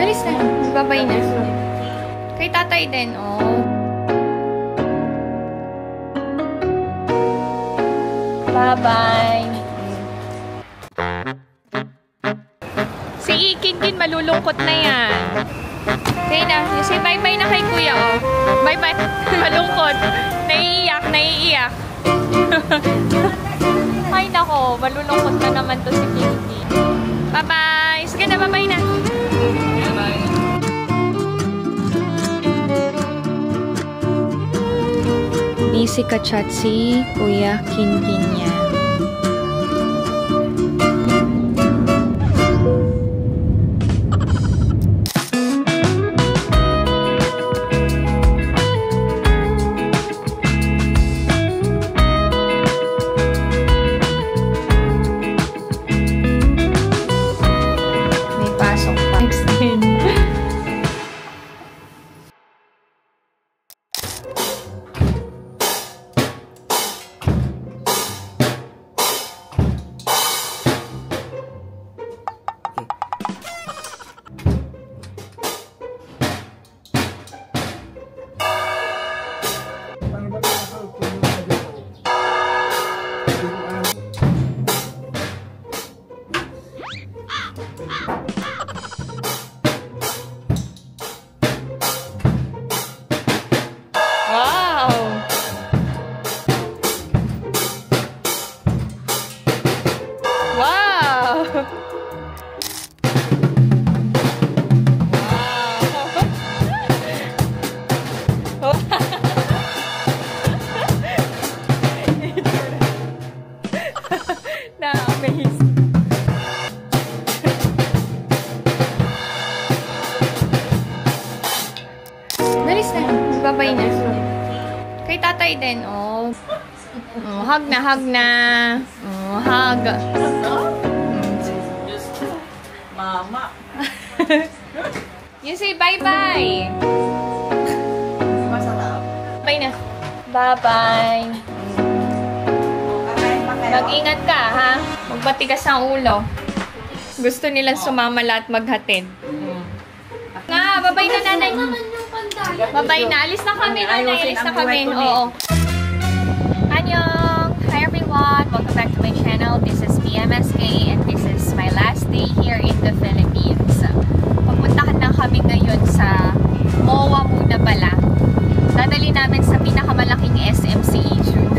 Alis na. Babay na. Kay tatay din, oh. Bye-bye. Si Kinkin malulungkot na yan. Sige na. Say bye-bye na kay kuya, oh. Bye-bye. Malungkot. Naiiyak, naiiyak. Ay, nako. Malulungkot na naman to si Kinkin. Bye-bye. Sige na, bye-bye na. Bye-bye. Busy ka-chat si Kuya Kinkin niya. May pasok pa. Extend. Na-amaze. Dalis na. Babay na. Kay tatay din, oh. Oh, hug na, hug na. Oh, hug. Mama. You say bye-bye. Masarap. Bye na. Bye-bye. Mag-ingat ka, ha? Magmatigas ang ulo. Gusto nilang sumama lahat maghatid. Nga, babay na, nanay. Babay na. Alis na kami, nanay. Alis na kami. Oo. Annyeong! Hi everyone! Welcome back to my channel. This is PMSK and this is my last day here in the Philippines. Pupuntahan na kami ngayon sa MOA muna pala. Dadali namin sa pinakamalaking SM si Ijun.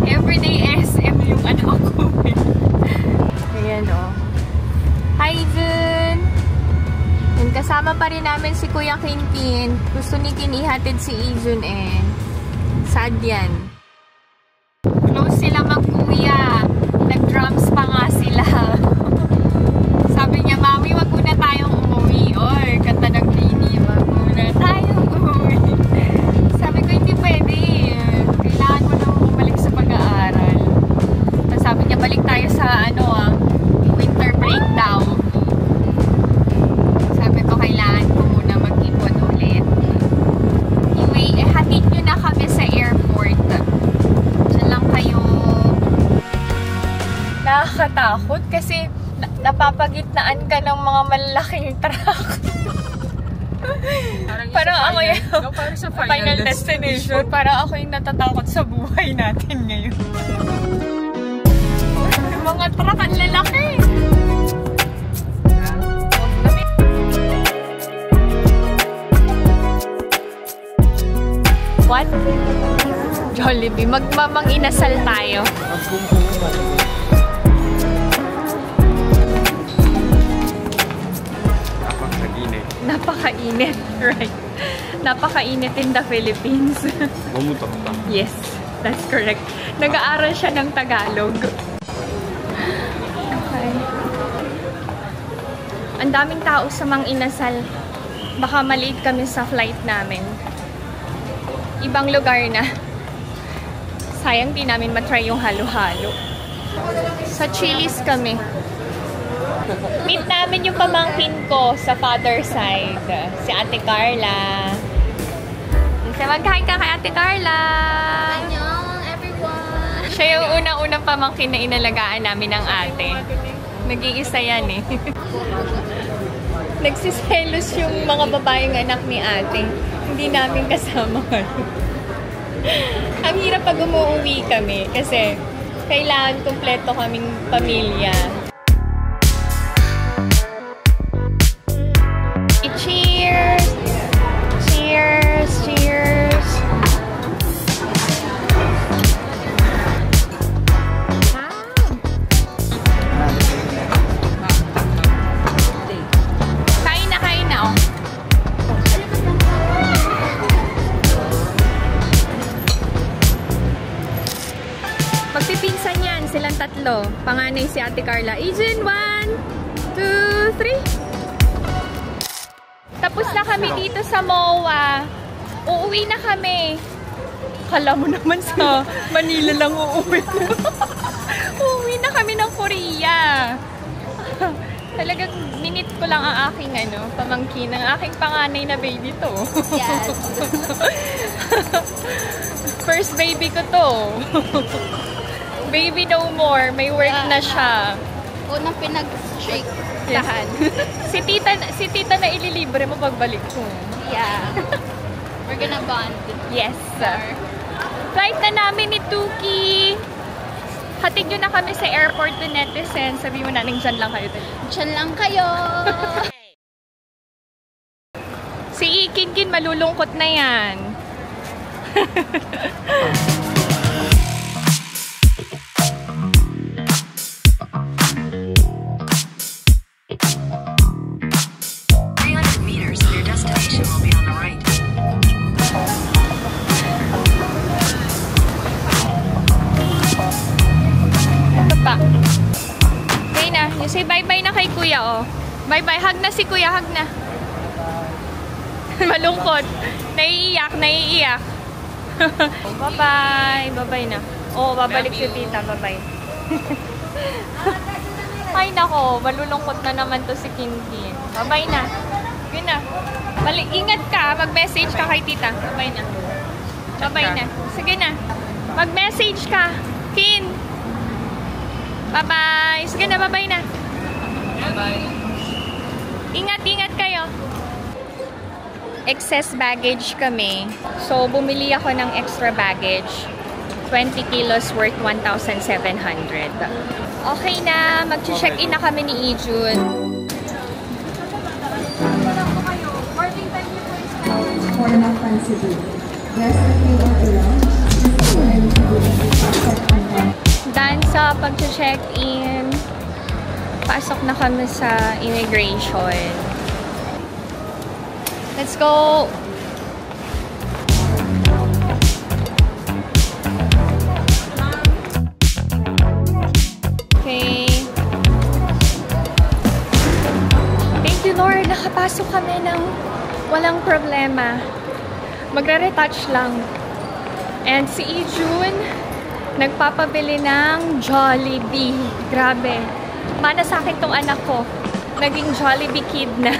Everyday SM yung anak ko. Ayan, oh. Hi, Ijun! Yan, kasama pa rin namin si Kuya Kinkin. Gusto ni Kin ihatid si Ijun, eh. Sad yan. Close sila mag-kuya. Nag-drums pa nga sila. Sabi niya, Mami, wag muna tayong umuwi. Or, kanta ng Lini, wag muna tayong umuwi. Sabi ko, hindi pwede. Kailangan mo nang bumalik sa pag-aaral. Tapos sabi niya, balik tayo sa, winter break daw. Sabi ko, kailangan ko muna mag-ipon ulit. Anyway, hatid nyo na kami sa airport. Diyan lang kayo. Nakakatakot kasi napapagitnaan ka ng mga malalaking truck. Parang ako yung sa final destination. Parang ako yung natatakot sa buhay natin ngayon. Yung mga truck ang lalaki. What? Jollibee. Magmamang inasal tayo. Napakainit. Right. Napakainit in the Philippines. Mamutok pa. Yes, that's correct. Nag-aaral siya ng Tagalog. Okay. Ang daming tao sa Mang Inasal. Baka maliit kami sa flight namin. Ibang lugar na. Sayang di namin matry yung halo-halo. Sa Chili's kami. Meet namin yung pamangkin ko sa father side. Si Ate Carla. Mag-hi ka kay Ate Carla. Annyeong everyone. Siya yung unang-unang pamangkin na inalagaan namin ng ate. Nag-iisa yan eh. Nagsiselos yung mga babaeng anak ni ate. Hindi namin kasama. Ang hirap pag umuwi kami kasi kailangan kumpleto kaming pamilya. Cheers! Cheers! Cheers! Kain na oh. Magpipinsan yan, silang tatlo. Panganay si Ate Carla. Asian, 1, 2, 3. Tapos na kami dito sa MOA. Uuwi na kami. Kala mo naman sa Manila lang uuwi. Uuwi na kami ng Korea. Talagang minute ko lang ang aking pamangkin. Ang aking panganay na baby to. Yes. First baby ko to. Baby no more. May work na siya. Unang pinag-shake. Yes. Si tita na ililibre mo pagbalik ko. Yeah. We're gonna bond. Yes. Flight na namin ni Tuki. Hatid nyo na kami sa airport to Netizen. Sabi mo natin, dyan lang kayo. Diyan lang kayo. Si Ikin malulungkot na yan. Okay na. You say bye-bye na kay kuya, oh. Bye-bye. Hug na si kuya. Hug na. Malungkot. Naiiyak. Bye-bye. Bye-bye na. Oh, babalik si tita. Bye-bye. Ay, nako. Malulungkot na naman to si Kinkin. Bye-bye na. Yun na. Ingat ka. Mag-message ka kay tita. Bye-bye na. Bye-bye na. Sige na. Mag-message ka. Kin. Bye-bye. Sige na, bye-bye na. Bye-bye. Ingat kayo. Excess baggage kami. So, bumili ako ng extra baggage. 20 kilos worth 1,700. Okay na. Mag-check-in na kami ni Ijun. Dahil sa pag-check-in, pasok na kami sa immigration. Let's go! Okay. Thank you, Lord. Nakapasok kami ng walang problema. Magre-retouch lang. And si Ijun, nagpapabili ng Jollibee. Grabe. Mana sa akin tong anak ko. Naging Jollibee kid na.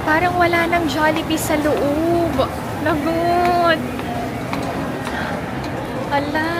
Parang wala nang Jollibee sa loob. Lagot. Ala.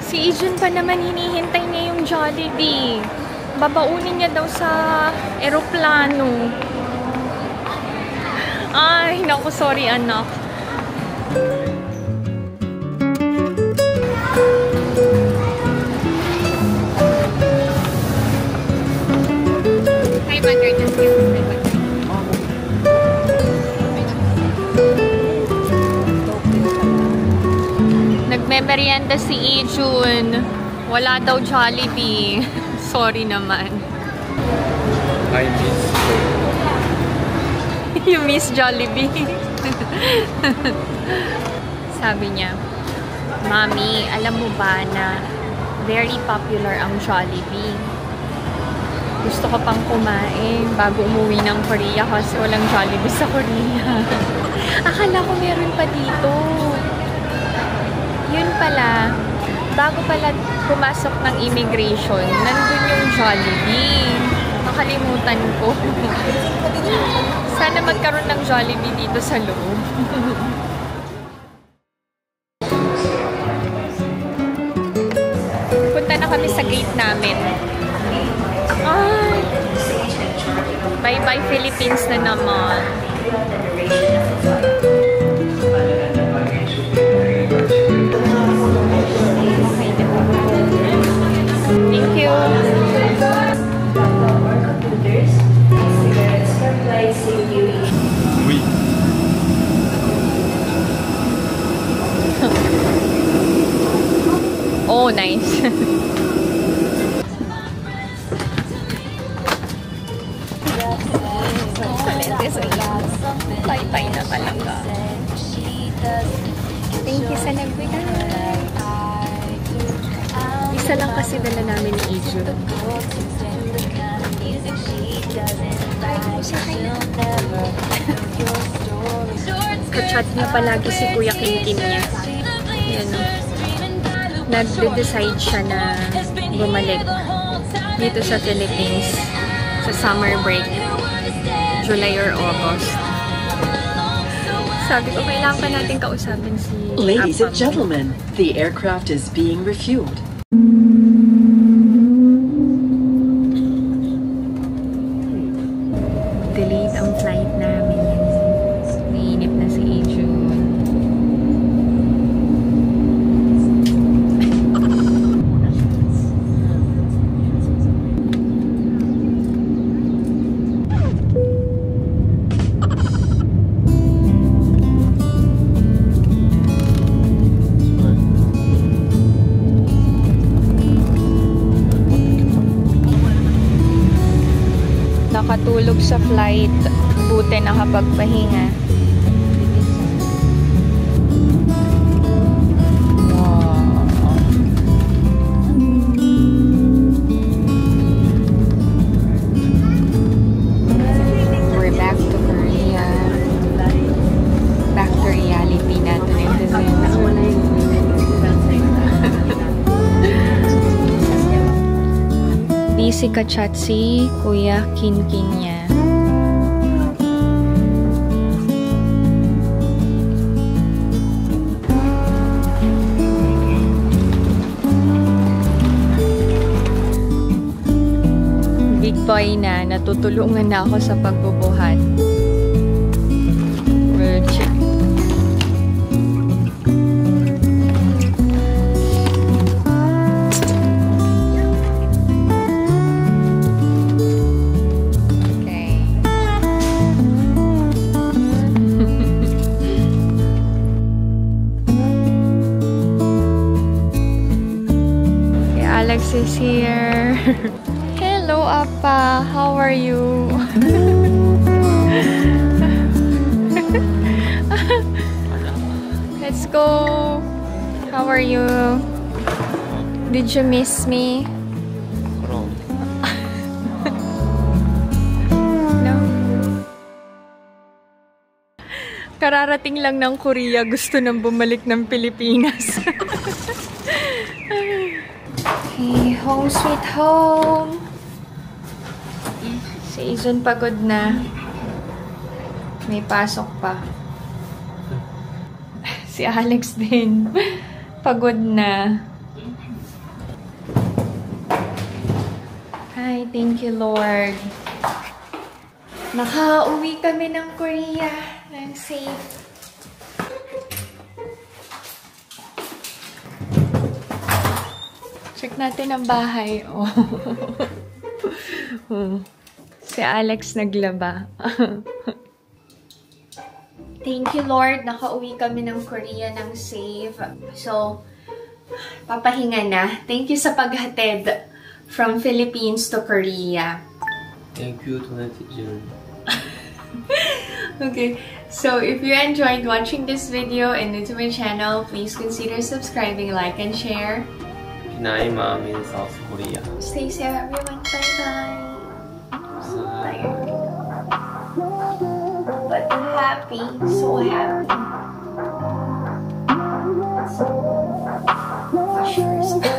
Si Ijun pa naman hinihintay niya yung Jollibee. Babaunin niya daw sa eroplano. Ay, naku, sorry anak. Hi, mother. Just give me my Nagme-merienda si Ijun. Wala daw Jollibee. Sorry naman. I miss You miss Jollibee? Sabi niya, Mami, alam mo ba na very popular ang Jollibee? Gusto ko pang kumain bago umuwi ng Korea kasi walang Jollibee sa Korea. Akala ko meron pa dito. Yun pala, bago pala pumasok ng immigration, nandun yung Jollibee. Nakalimutan ko. Sana magkaroon ng Jollibee dito sa loob. na kami sa gate namin. Ay! Bye-bye Philippines na naman. Thank you. Oui. Oh, nice. Tay-tay na talaga. Thank you sa nagbigay. Isa lang kasi dala namin ni Iju. Kachat niya palagi si Kuya Kinkin niya. Yan. Nag-decide siya na bumalik dito sa Philippines sa summer break. July or August. Sabi ko, kailangan pa natin kausapin si Ladies and Apam. gentlemen, the aircraft is being refueled. Delayed ang flight namin. Naiinip na si Iju. Nakatulog sa flight. Buti nakapagpahinga. We're back to Korea. Back to reality natin. Busy ka-chat si Kuya Kinkin niya. Big boy na, natutulungan na ako sa pagbubuhat. We'll check. Alex is here. Hello, Appa. How are you? Let's go. How are you? Did you miss me? No. Kararating lang ng Korea. Gusto nang bumalik ng Pilipinas. Okay, home sweet home. Si Izun pagod na. May pasok pa. Si Alex din. Pagod na. Hi, thank you Lord. Nakauwi kami ng Korea. I'm safe. Check natin ang bahay. Oh. Si Alex naglaba. Thank you, Lord. Nakauwi kami ng Korea ng safe. So, papahinga na. Thank you sa paghatid from Philippines to Korea. Thank you, Tonati Jun. Okay. So, if you enjoyed watching this video and new to my channel, please consider subscribing, like, and share. Pinay Mom in South Korea. Stay safe, everyone. Bye-bye. So tired. But happy. So happy. For sure.